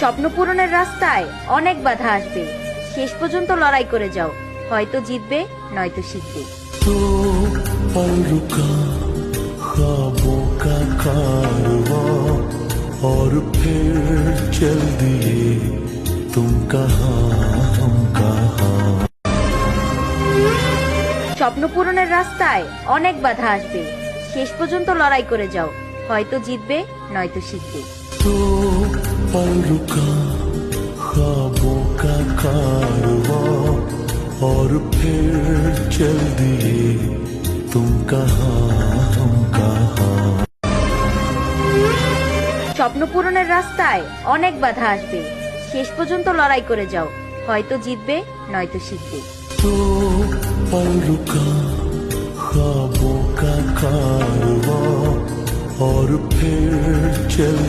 স্বপ্ন পূরণের রাস্তায় অনেক বাধা আসবে, শেষ পর্যন্ত লড়াই করে যাও, হয়তো জিতবে নয়তো শিখবে। तो पल रुका ख्वाबों का कारवां और फिर चल दिए तुम कहाँ हम कहाँ। স্বপ্ন পূরণের রাস্তায় অনেক বাধা আসবে, শেষ পর্যন্ত লড়াই করে যাও, হয়তো জিতবে নয়তো শিখবে। तो पल रुका ख्वाबों का कारवां और फिर चल दिए तुम कहाँ हम कहाँ। স্বপ্ন পূরণের রাস্তায় অনেক বাধা আসবে, শেষ পর্যন্ত লড়াই করে যাও, হয়তো জিতবে নয়তো শিখবে। तो पल रुका ख्वाबों का कारवां और फिर चल